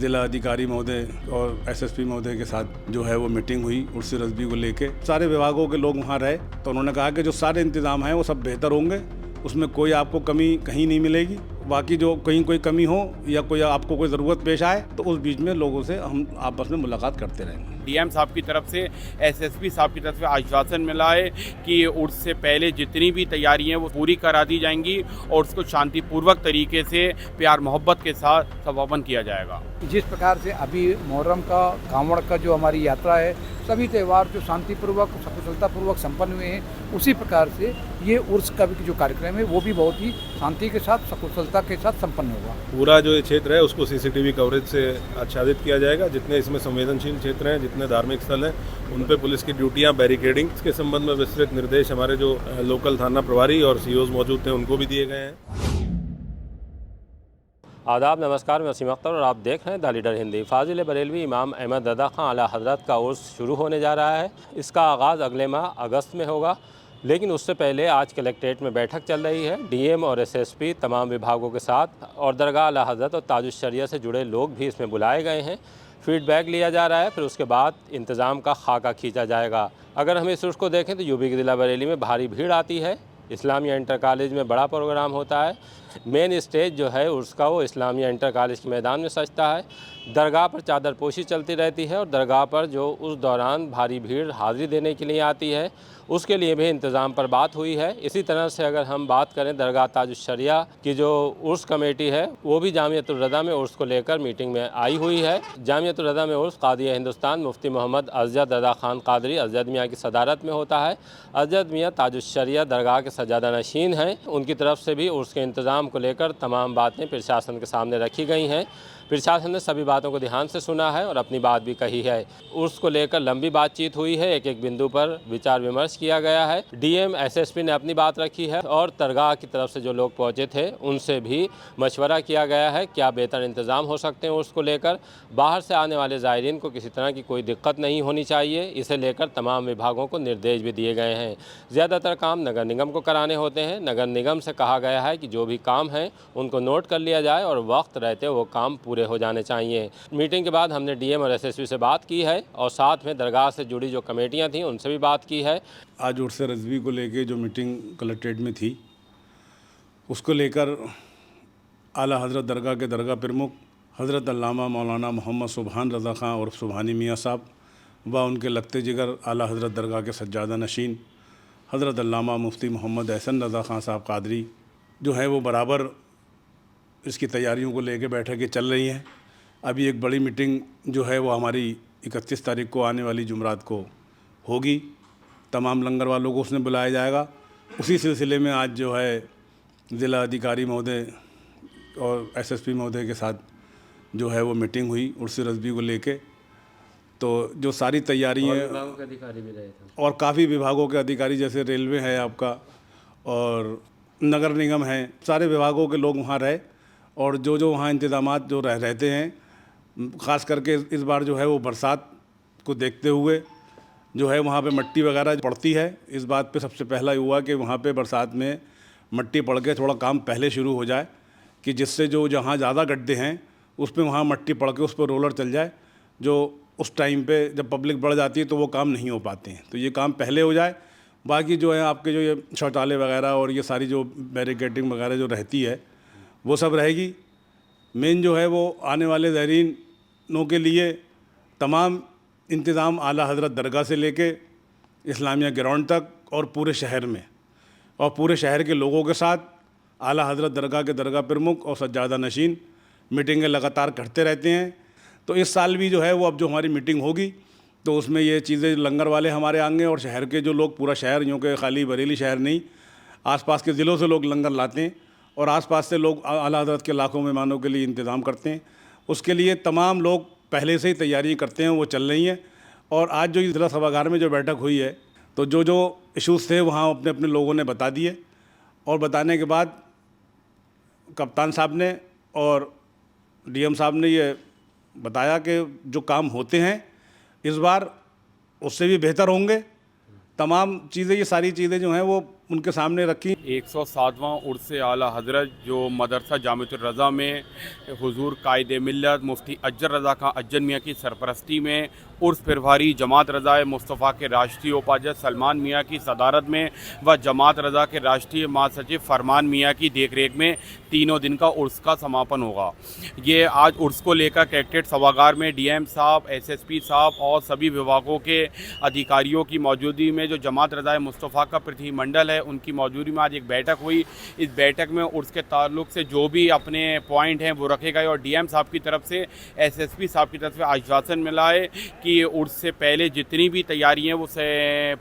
ज़िला अधिकारी महोदय और एसएसपी महोदय के साथ जो है वो मीटिंग हुई उर्स रज़वी को लेके। सारे विभागों के लोग वहाँ रहे तो उन्होंने कहा कि जो सारे इंतज़ाम हैं वो सब बेहतर होंगे, उसमें कोई आपको कमी कहीं नहीं मिलेगी। बाकी जो कहीं कोई कमी हो या कोई आपको कोई ज़रूरत पेश आए तो उस बीच में लोगों से हम आपस में मुलाकात करते रहेंगे। डीएम साहब की तरफ से, एसएसपी साहब की तरफ से आश्वासन मिला है कि उर्स से पहले जितनी भी तैयारी हैं वो पूरी करा दी जाएंगी और उसको शांतिपूर्वक तरीके से प्यार मोहब्बत के साथ समापन किया जाएगा। जिस प्रकार से अभी मुहर्रम का, कांवड़ का जो हमारी यात्रा है, सभी त्यौहार जो शांतिपूर्वक सफलतापूर्वक संपन्न हुए हैं, उसी प्रकार से ये उर्स का भी जो कार्यक्रम है वो भी बहुत ही शांति के साथ सकुशलता के साथ संपन्न होगा। पूरा जो ये क्षेत्र है उसको सीसीटीवी कवरेज से आच्छादित किया जाएगा। जितने इसमें संवेदनशील क्षेत्र हैं, जितने धार्मिक स्थल हैं, उन पे पुलिस की ड्यूटियां, बैरिकेडिंग के संबंध में विस्तृत निर्देश हमारे जो लोकल थाना प्रभारी और सीओज मौजूद थे उनको भी दिए गए हैं। आदाब, नमस्कार, मैं वसीम अख्तर और आप देख रहे हैं द लीडर हिंदी। फाजिल बरेलवी इमाम अहमद रज़ा खां आला हज़रत का उर्स शुरू होने जा रहा है। इसका आगाज़ अगले माह अगस्त में होगा, लेकिन उससे पहले आज कलेक्ट्रेट में बैठक चल रही है। डीएम और एसएसपी तमाम विभागों के साथ और दरगाह आला हज़रत और ताजुश शरिया से जुड़े लोग भी इसमें बुलाए गए हैं। फीडबैक लिया जा रहा है, फिर उसके बाद इंतज़ाम का खाका खींचा जाएगा। अगर हम इस उर्स को देखें तो यूपी के ज़िला बरेली में भारी भीड़ आती है। इस्लामिया इंटर कॉलेज में बड़ा प्रोग्राम होता है। मेन स्टेज जो है उर्स का वो इस्लामिया इंटर कॉलेज के मैदान में सजता है। दरगाह पर चादर पोशी चलती रहती है और दरगाह पर जो उस दौरान भारी भीड़ हाज़िरी देने के लिए आती है उसके लिए भी इंतज़ाम पर बात हुई है। इसी तरह से अगर हम बात करें दरगाह ताजुश शरिया की जो उर्स कमेटी है वो भी जामियतुर रज़ा में उर्स को लेकर मीटिंग में आई हुई है। जामियतुर रज़ा में उर्स कादिया हिंदुस्तान मुफ्ती मोहम्मद अज़द रज़ा खान कादरी अज़द मियाँ की सदारत में होता है। अज़द मियाँ ताजुश शरिया दरगाह के सजादा नशीन हैं। उनकी तरफ से भी उर्स के इंतज़ाम को लेकर तमाम बातें प्रशासन के सामने रखी गई हैं। प्रशासन ने सभी बातों को ध्यान से सुना है और अपनी बात भी कही है। उर्स को लेकर लंबी बातचीत हुई है, एक एक बिंदु पर विचार विमर्श किया गया है। डीएम एसएसपी ने अपनी बात रखी है और दरगाह की तरफ से जो लोग पहुंचे थे उनसे भी मशवरा किया गया है क्या बेहतर इंतज़ाम हो सकते हैं उर्स को लेकर। बाहर से आने वाले ज़ायरीन को किसी तरह की कोई दिक्कत नहीं होनी चाहिए, इसे लेकर तमाम विभागों को निर्देश भी दिए गए हैं। ज़्यादातर काम नगर निगम को कराने होते हैं। नगर निगम से कहा गया है कि जो भी काम हैं उनको नोट कर लिया जाए और वक्त रहते वो काम पूरे हो जाने चाहिए। मीटिंग के बाद हमने डीएम और एसएसपी से बात की है और साथ में दरगाह से जुड़ी जो कमेटियां थीं उनसे भी बात की है। आज उर्स रज़वी को लेके जो मीटिंग कलेक्ट्रेट में थी उसको लेकर आला हज़रत दरगाह के दरगाह प्रमुख हज़रत अल्लामा मौलाना मोहम्मद सुबहान रज़ा खां और सुबहानी मियाँ साहब व उनके लगते जिगर आला हज़रत दरगाह के सज्जादा नशीन हज़रत अल्लामा मुफ्ती मोहम्मद एहसन रज़ा खां साहब कादरी जो है वो बराबर इसकी तैयारियों को लेके बैठकें चल रही हैं। अभी एक बड़ी मीटिंग जो है वो हमारी 31 तारीख को आने वाली जुमरात को होगी। तमाम लंगर वालों को उसने बुलाया जाएगा। उसी सिलसिले में आज जो है ज़िला अधिकारी महोदय और एसएसपी महोदय के साथ जो है वो मीटिंग हुई उर्स रज़वी को लेके। तो जो सारी तैयारियाँ विभागों के अधिकारी भी रहे थे और काफ़ी विभागों के अधिकारी जैसे रेलवे है आपका और नगर निगम है, सारे विभागों के लोग वहाँ रहे और जो वहाँ इंतज़ामात जो रहते हैं, ख़ास करके इस बार जो है वो बरसात को देखते हुए जो है वहाँ पे मट्टी वगैरह पड़ती है। इस बात पे सबसे पहला हुआ कि वहाँ पे बरसात में मट्टी पड़ के थोड़ा काम पहले शुरू हो जाए कि जिससे जो जहाँ ज़्यादा गड्ढे हैं उस पर वहाँ मट्टी पड़ के उस पर रोलर चल जाए। जो उस टाइम पे जब पब्लिक बढ़ जाती है तो वो काम नहीं हो पाते हैं, तो ये काम पहले हो जाए। बाकी जो है आपके जो ये शौचालय वगैरह और ये सारी जो बैरिकेडिंग वगैरह जो रहती है वो सब रहेगी। मेन जो है वो आने वाले ज़ायरीनों के लिए तमाम इंतज़ाम आला हज़रत दरगाह से लेके इस्लामिया ग्राउंड तक और पूरे शहर में और पूरे शहर के लोगों के साथ आला हज़रत दरगाह के दरगाह प्रमुख और सज्जादा नशीन मीटिंगें लगातार करते रहते हैं। तो इस साल भी जो है वो अब जो हमारी मीटिंग होगी तो उसमें ये चीज़ें लंगर वाले हमारे आएंगे और शहर के जो लोग, पूरा शहर, यूँ कि खाली बरेली शहर नहीं, आसपास के ज़िलों से लोग लंगर लाते हैं और आसपास से लोग आला हज़रत के लाखों मेहमानों के लिए इंतज़ाम करते हैं। उसके लिए तमाम लोग पहले से ही तैयारी करते हैं, वो चल रही हैं। और आज जो ज़िला सभागार में जो बैठक हुई है तो जो इश्यूज़ थे वहाँ अपने अपने लोगों ने बता दिए और बताने के बाद कप्तान साहब ने और डीएम साहब ने ये बताया कि जो काम होते हैं इस बार उससे भी बेहतर होंगे। तमाम चीज़ें, ये सारी चीज़ें जो हैं वो उनके सामने रखी। 107वां उर्स आला हज़रत जो मदरसा जामिअतुर रज़ा में हुजूर कायदे मिल्लत मुफ्ती अज्जर रज़ा खां अज्जन मियाँ की सरपरस्ती में उर्स फिरवारी जमात रज़ा मुस्तफ़ा के राष्ट्रीय उपाध्यक्ष सलमान मियाँ की सदारत में व जमात रज़ा के राष्ट्रीय महासचिव फरमान मियाँ की देखरेख में तीनों दिन का उर्स का समापन होगा। ये आज उर्स को लेकर कलेक्ट्रेट सभागार में डीएम साहब, एसएसपी साहब और सभी विभागों के अधिकारियों की मौजूदगी में जो जमात रज़ा मुस्तफ़ा का प्रतिनिधिमंडल है उनकी मौजूदगी में आज एक बैठक हुई। इस बैठक में उर्स के ताल्लुक से जो भी अपने पॉइंट हैं वो रखे गए और डीएम साहब की तरफ से, एसएसपी साहब की तरफ से आश्वासन मिला है कि उर्स से पहले जितनी भी तैयारियां वो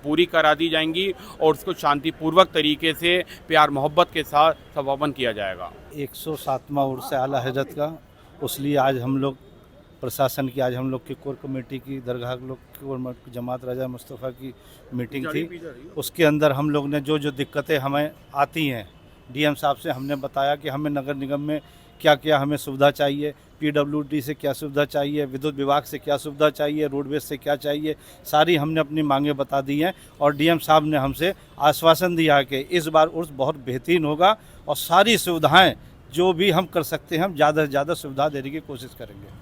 पूरी करा दी जाएंगी और उसको शांतिपूर्वक तरीके से प्यार मोहब्बत के साथ समापन किया जाएगा। 107वां उर्स आला हज़रत का, उसलिए आज हम लोग प्रशासन की, आज हम लोग की कोर कमेटी की, दरगाह लोग की जमात रज़ा मुस्तफ़ा की मीटिंग थी। उसके अंदर हम लोग ने जो दिक्कतें हमें आती हैं, डीएम साहब से हमने बताया कि हमें नगर निगम में क्या क्या हमें सुविधा चाहिए, पीडब्ल्यूडी से क्या सुविधा चाहिए, विद्युत विभाग से क्या सुविधा चाहिए, रोडवेज से क्या चाहिए, सारी हमने अपनी मांगें बता दी हैं और डीएम साहब ने हमसे आश्वासन दिया कि इस बार उर्स बहुत बेहतरीन होगा और सारी सुविधाएं जो भी हम कर सकते हैं हम ज़्यादा से ज़्यादा सुविधा देने की कोशिश करेंगे।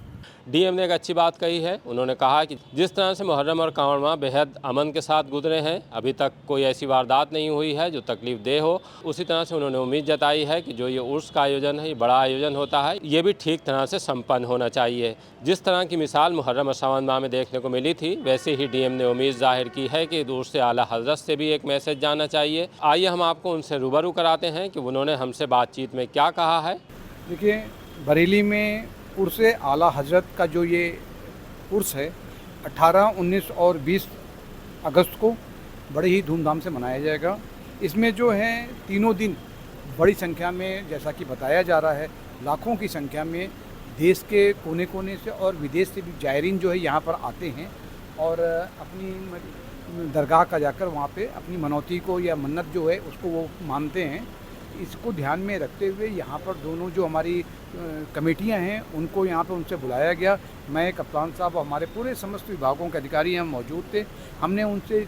डीएम ने एक अच्छी बात कही है। उन्होंने कहा कि जिस तरह से मुहर्रम और कांवड़ माह बेहद अमन के साथ गुजरे हैं, अभी तक कोई ऐसी वारदात नहीं हुई है जो तकलीफ दे हो। उसी तरह से उन्होंने उम्मीद जताई है कि जो ये उर्स का आयोजन है, ये बड़ा आयोजन होता है, ये भी ठीक तरह से संपन्न होना चाहिए। जिस तरह की मिसाल मुहर्रम और सावन माह में देखने को मिली थी, वैसे ही डीएम ने उम्मीद जाहिर की है कि उर्स आला हज़रत से भी एक मैसेज जाना चाहिए। आइए हम आपको उनसे रूबरू कराते हैं कि उन्होंने हमसे बातचीत में क्या कहा है। देखिए, बरेली में उर्स आला हज़रत का जो ये उर्स है 18, 19 और 20 अगस्त को बड़े ही धूमधाम से मनाया जाएगा। इसमें जो है तीनों दिन बड़ी संख्या में, जैसा कि बताया जा रहा है, लाखों की संख्या में देश के कोने कोने से और विदेश से भी जायरीन जो है यहाँ पर आते हैं और अपनी दरगाह का जाकर वहाँ पे अपनी मनौती को या मन्नत जो है उसको वो मानते हैं। इसको ध्यान में रखते हुए यहाँ पर दोनों जो हमारी कमेटियाँ हैं उनको यहाँ पे उनसे बुलाया गया। मैं, कप्तान साहब, हमारे पूरे समस्त विभागों के अधिकारी यहाँ मौजूद थे। हमने उनसे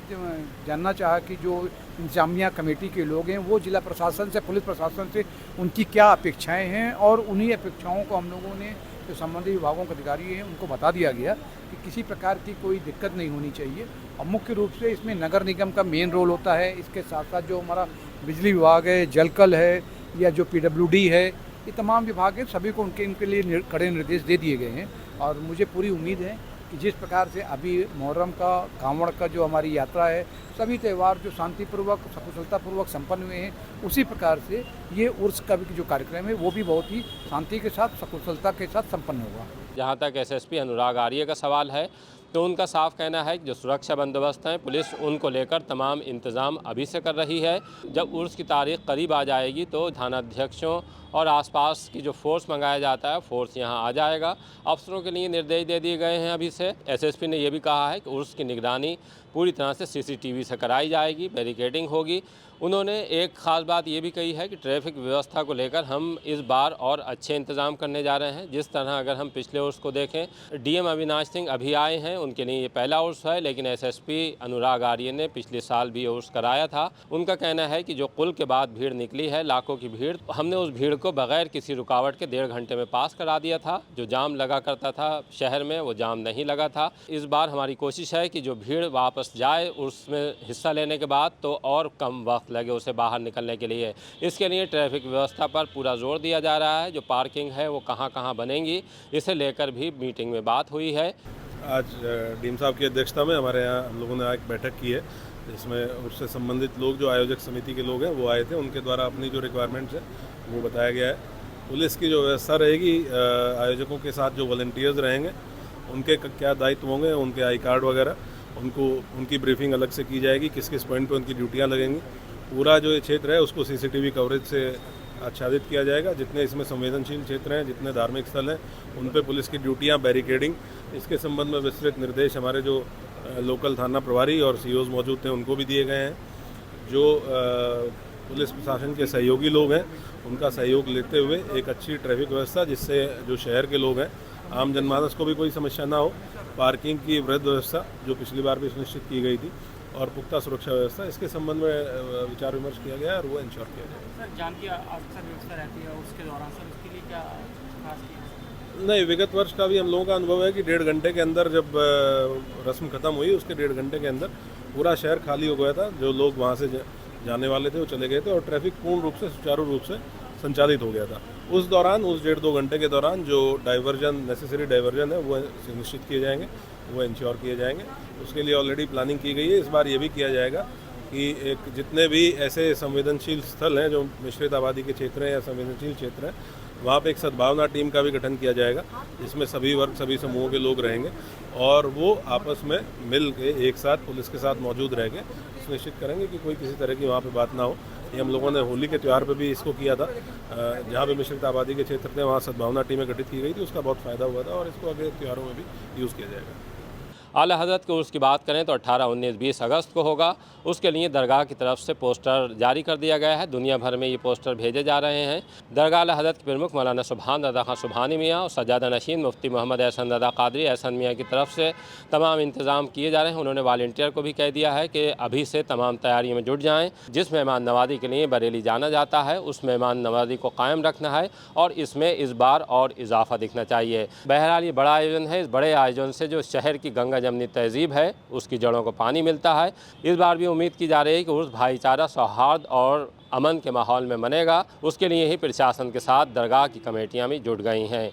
जानना चाहा कि जो इंतजामिया कमेटी के लोग हैं वो जिला प्रशासन से, पुलिस प्रशासन से उनकी क्या अपेक्षाएं हैं और उन्हीं अपेक्षाओं को हम लोगों ने जो संबंधित विभागों के अधिकारी हैं उनको बता दिया गया कि किसी प्रकार की कोई दिक्कत नहीं होनी चाहिए। और मुख्य रूप से इसमें नगर निगम का मेन रोल होता है। इसके साथ साथ जो हमारा बिजली विभाग है, जलकल है या जो पीडब्ल्यूडी है, ये तमाम विभाग हैं, सभी को इनके लिए कड़े निर्देश दे दिए गए हैं। और मुझे पूरी उम्मीद है कि जिस प्रकार से अभी मुहर्रम का, कांवड़ का जो हमारी यात्रा है, सभी त्यौहार जो शांतिपूर्वक, सकुशलतापूर्वक संपन्न हुए हैं, उसी प्रकार से ये उर्स का भी जो कार्यक्रम है वो भी बहुत ही शांति के साथ, सकुशलता के साथ संपन्न होगा। जहाँ तक एसएसपी अनुराग आर्य का सवाल है तो उनका साफ कहना है कि जो सुरक्षा बंदोबस्त हैं, पुलिस उनको लेकर तमाम इंतज़ाम अभी से कर रही है। जब उर्स की तारीख करीब आ जाएगी तो थानाध्यक्षों और आसपास की जो फोर्स मंगाया जाता है, फोर्स यहाँ आ जाएगा। अफसरों के लिए निर्देश दे दिए गए हैं अभी से। एसएसपी ने यह भी कहा है कि उर्स की निगरानी पूरी तरह से सीसीटीवी से कराई जाएगी, बैरिकेडिंग होगी। उन्होंने एक ख़ास बात ये भी कही है कि ट्रैफिक व्यवस्था को लेकर हम इस बार और अच्छे इंतज़ाम करने जा रहे हैं। जिस तरह अगर हम पिछले उर्स को देखें, डीएम अविनाश सिंह अभी आए हैं, उनके लिए ये पहला उर्स है, लेकिन एसएसपी अनुराग आर्य ने पिछले साल भी उर्स कराया था। उनका कहना है कि जो कुल के बाद भीड़ निकली है, लाखों की भीड़, हमने उस भीड़ को बगैर किसी रुकावट के 1.5 घंटे में पास करा दिया था। जो जाम लगा करता था शहर में, वो जाम नहीं लगा था। इस बार हमारी कोशिश है कि जो भीड़ वापस जाए उर्स में हिस्सा लेने के बाद, तो और कम वक्त लगे उसे बाहर निकलने के लिए। इसके लिए ट्रैफिक व्यवस्था पर पूरा जोर दिया जा रहा है। जो पार्किंग है वो कहाँ कहाँ बनेंगी, इसे लेकर भी मीटिंग में बात हुई है। आज डीएम साहब की अध्यक्षता में हमारे यहाँ हम लोगों ने एक बैठक की है, जिसमें उससे संबंधित लोग, जो आयोजक समिति के लोग हैं, वो आए थे। उनके द्वारा अपनी जो रिक्वायरमेंट्स है वो बताया गया है। पुलिस की जो व्यवस्था रहेगी, आयोजकों के साथ जो वॉलंटियर्स रहेंगे उनके क्या दायित्व होंगे, उनके आई कार्ड वगैरह, उनकी ब्रीफिंग अलग से की जाएगी, किस किस पॉइंट पे उनकी ड्यूटियाँ लगेंगी। पूरा जो ये क्षेत्र है उसको सीसीटीवी कवरेज से आच्छादित किया जाएगा। जितने इसमें संवेदनशील क्षेत्र हैं, जितने धार्मिक स्थल हैं, उन पे पुलिस की ड्यूटियाँ, बैरिकेडिंग, इसके संबंध में विस्तृत निर्देश हमारे जो लोकल थाना प्रभारी और सीओज मौजूद थे उनको भी दिए गए हैं। जो पुलिस प्रशासन के सहयोगी लोग हैं उनका सहयोग लेते हुए एक अच्छी ट्रैफिक व्यवस्था, जिससे जो शहर के लोग हैं, आम जनमानस को भी कोई समस्या ना हो। पार्किंग की वृहद व्यवस्था जो पिछली बार भी सुनिश्चित की गई थी, और पुख्ता सुरक्षा व्यवस्था, इसके संबंध में विचार विमर्श किया गया और वो इंश्योर किया जाएगा। सर जान की अक्सर व्यवस्था रहती है उसके दौरान, सर उसके लिए क्या खास किया? नहीं, विगत वर्ष का भी हम लोगों का अनुभव है कि 1.5 घंटे के अंदर जब रस्म खत्म हुई उसके 1.5 घंटे के अंदर पूरा शहर खाली हो गया था। जो लोग वहाँ से जाने वाले थे वो चले गए थे और ट्रैफिक पूर्ण रूप से सुचारू रूप से संचालित हो गया था। उस दौरान, उस 1.5-2 घंटे के दौरान जो डाइवर्जन, नेसेसरी डाइवर्जन है वो सुनिश्चित किए जाएंगे, वो इंश्योर किए जाएंगे। उसके लिए ऑलरेडी प्लानिंग की गई है। इस बार ये भी किया जाएगा कि एक जितने भी ऐसे संवेदनशील स्थल हैं जो मिश्रित आबादी के क्षेत्र हैं या संवेदनशील क्षेत्र हैं, वहाँ पे एक सद्भावना टीम का भी गठन किया जाएगा, जिसमें सभी वर्ग, सभी समूहों के लोग रहेंगे और वो आपस में मिल के एक साथ पुलिस के साथ मौजूद रहेंगे, सुनिश्चित करेंगे कि कोई किसी तरह की वहाँ पे बात ना हो। ये हम लोगों ने होली के त्यौहार पे भी इसको किया था, जहाँ पे मिश्रित आबादी के क्षेत्र थे वहाँ सद्भावना टीमें गठित की गई थी, उसका बहुत फ़ायदा हुआ था और इसको अगले त्योहारों में भी यूज़ किया जाएगा। आला हज़रत के उर्स की बात करें तो 18, 19, 20 अगस्त को होगा। उसके लिए दरगाह की तरफ से पोस्टर जारी कर दिया गया है। दुनिया भर में ये पोस्टर भेजे जा रहे हैं। दरगाह आला हज़रत के प्रमुख मौलाना सुभान रज़ा खां सुभानी मियाँ और सज्जादा नशीन मुफ्ती मोहम्मद एहसन रज़ा कादरी एहसन मियाँ की तरफ से तमाम इंतज़ाम किए जा रहे हैं। उन्होंने वॉलंटियर को भी कह दिया है कि अभी से तमाम तैयारियों में जुट जाएँ। जिस मेहमान नवाज़ी के लिए बरेली जाना जाता है उस मेहमान नवाज़ी को कायम रखना है और इसमें इस बार और इजाफा दिखना चाहिए। बहरहाल ये बड़ा आयोजन है। इस बड़े आयोजन से जो शहर की गंगा जमनी तहजीब है उसकी जड़ों को पानी मिलता है। इस बार भी उम्मीद की जा रही है कि उर्स भाईचारा, सौहार्द और अमन के माहौल में मनेगा। उसके लिए ही प्रशासन के साथ दरगाह की कमेटियां भी जुट गई हैं।